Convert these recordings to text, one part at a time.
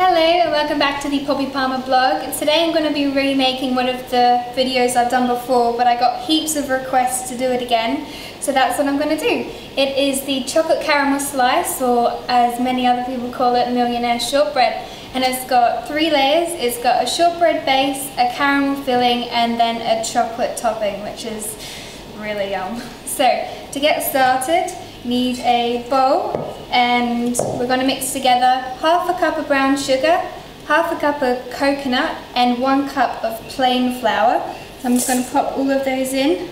Hello and welcome back to the Poppy Palmer blog. Today I'm going to be remaking one of the videos I've done before, but I got heaps of requests to do it again, so that's what I'm going to do. It is the chocolate caramel slice, or as many other people call it, Millionaire Shortbread. And it's got 3 layers. It's got a shortbread base, a caramel filling, and then a chocolate topping, which is really yum. So to get started, you need a bowl, and we're going to mix together half a cup of brown sugar, half a cup of coconut, and 1 cup of plain flour. So I'm just going to pop all of those in.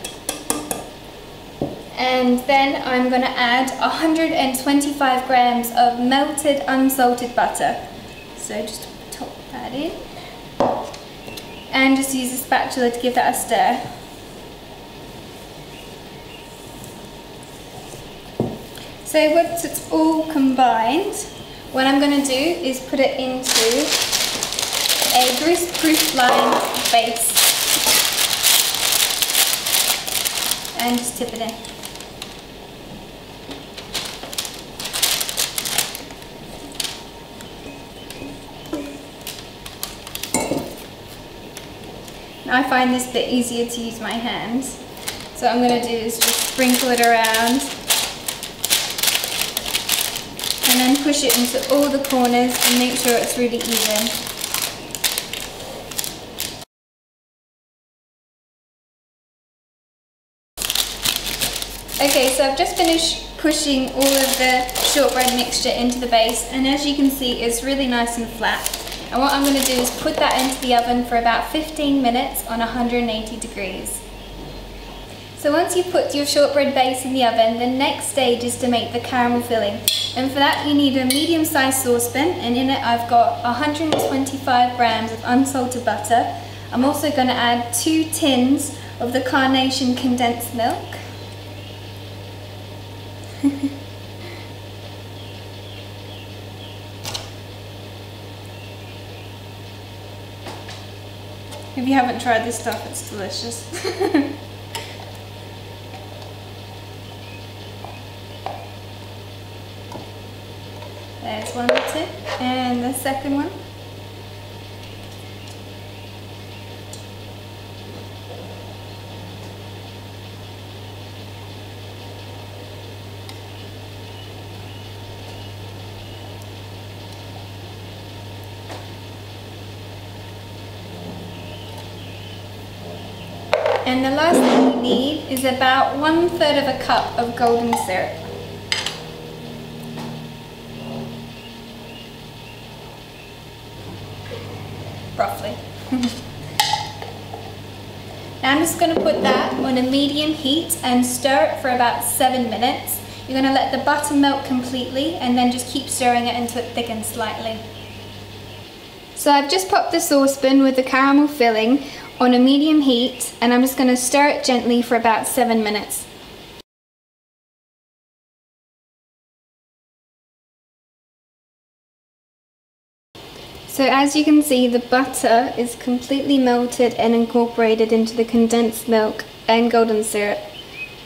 And then I'm going to add 125 grams of melted unsalted butter. So just top that in. And just use a spatula to give that a stir. So once it's all combined, what I'm going to do is put it into a grease-proof lined base and just tip it in. I find this a bit easier to use my hands, so what I'm going to do is just sprinkle it around and then push it into all the corners and make sure it's really even. Okay, so I've just finished pushing all of the shortbread mixture into the base, and as you can see it's really nice and flat. And what I'm going to do is put that into the oven for about 15 minutes on 180 degrees. So once you put your shortbread base in the oven, the next stage is to make the caramel filling. And for that you need a medium-sized saucepan, and in it I've got 125 grams of unsalted butter. I'm also going to add 2 tins of the Carnation condensed milk. If you haven't tried this stuff, it's delicious. There's 1 tin, and the second one. And the last thing we need is about 1/3 of a cup of golden syrup. Roughly. Now I'm just going to put that on a medium heat and stir it for about 7 minutes. You're going to let the butter melt completely and then just keep stirring it until it thickens slightly. So I've just popped the saucepan with the caramel filling on a medium heat, and I'm just going to stir it gently for about 7 minutes. So as you can see, the butter is completely melted and incorporated into the condensed milk and golden syrup,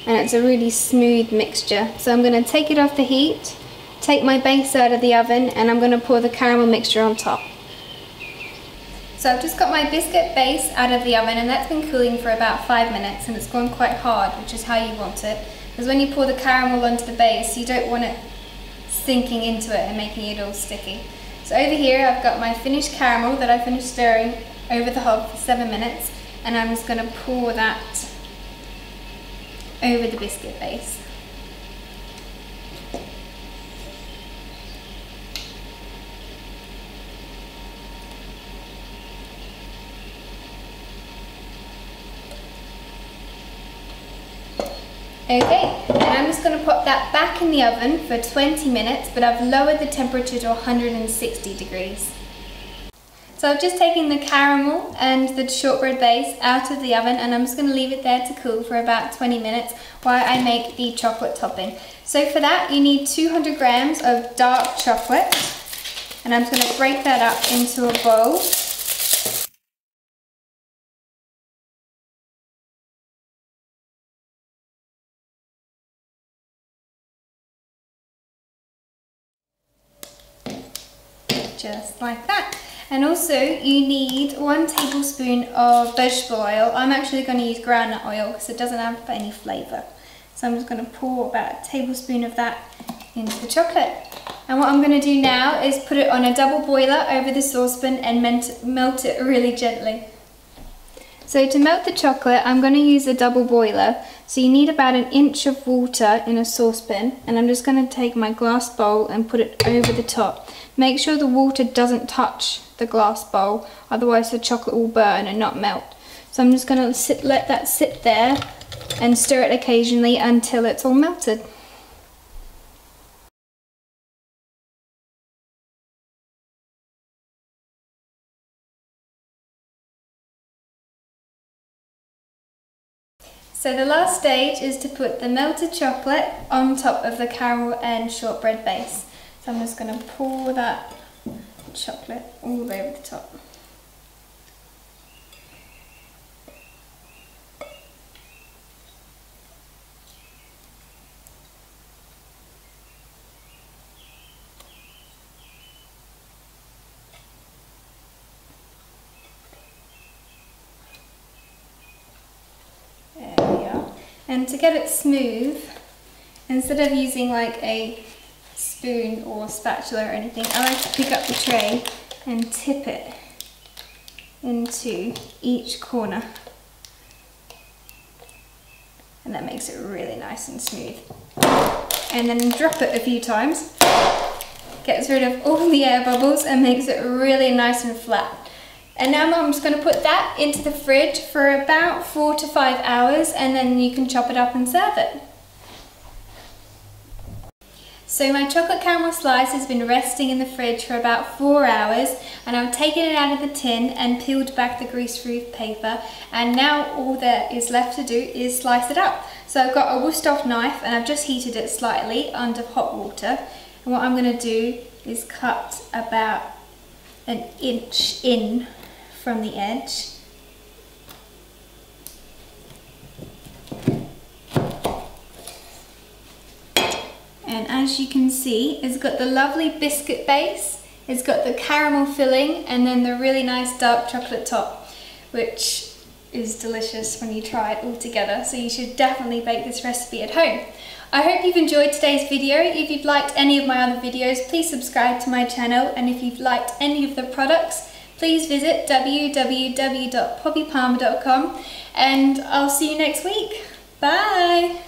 and it's a really smooth mixture. So I'm going to take it off the heat, take my base out of the oven, and I'm going to pour the caramel mixture on top. So I've just got my biscuit base out of the oven, and that's been cooling for about 5 minutes, and it's gone quite hard, which is how you want it. Because when you pour the caramel onto the base, you don't want it sinking into it and making it all sticky. So over here I've got my finished caramel that I finished stirring over the hob for 7 minutes, and I'm just going to pour that over the biscuit base. Okay, and I'm just going to pop that back in the oven for 20 minutes, but I've lowered the temperature to 160 degrees. So I've just taken the caramel and the shortbread base out of the oven, and I'm just going to leave it there to cool for about 20 minutes while I make the chocolate topping. So for that you need 200 grams of dark chocolate, and I'm just going to break that up into a bowl. just like that. And also you need 1 tablespoon of vegetable oil. I'm actually going to use groundnut oil because it doesn't have any flavour. So I'm just going to pour about a tablespoon of that into the chocolate. And what I'm going to do now is put it on a double boiler over the saucepan and melt it really gently. So to melt the chocolate, I'm going to use a double boiler. So you need about 1 inch of water in a saucepan, and I'm just going to take my glass bowl and put it over the top. Make sure the water doesn't touch the glass bowl, otherwise the chocolate will burn and not melt. So I'm just going to let that sit there and stir it occasionally until it's all melted. So the last stage is to put the melted chocolate on top of the caramel and shortbread base. So I'm just going to pour that chocolate all over the top. There we are. And to get it smooth, instead of using like a spoon or spatula or anything, I like to pick up the tray and tip it into each corner. And that makes it really nice and smooth. And then drop it a few times. Gets rid of all the air bubbles and makes it really nice and flat. And now I'm just going to put that into the fridge for about 4 to 5 hours, and then you can chop it up and serve it. So my chocolate caramel slice has been resting in the fridge for about 4 hours, and I've taken it out of the tin and peeled back the grease-proof paper, and now all there is left to do is slice it up. So I've got a Wusthof knife and I've just heated it slightly under hot water, and what I'm going to do is cut about 1 inch in from the edge. And as you can see, it's got the lovely biscuit base, it's got the caramel filling, and then the really nice dark chocolate top, which is delicious when you try it all together. So you should definitely bake this recipe at home. I hope you've enjoyed today's video. If you've liked any of my other videos, please subscribe to my channel, and if you've liked any of the products, please visit www.poppypalmer.com, and I'll see you next week. Bye!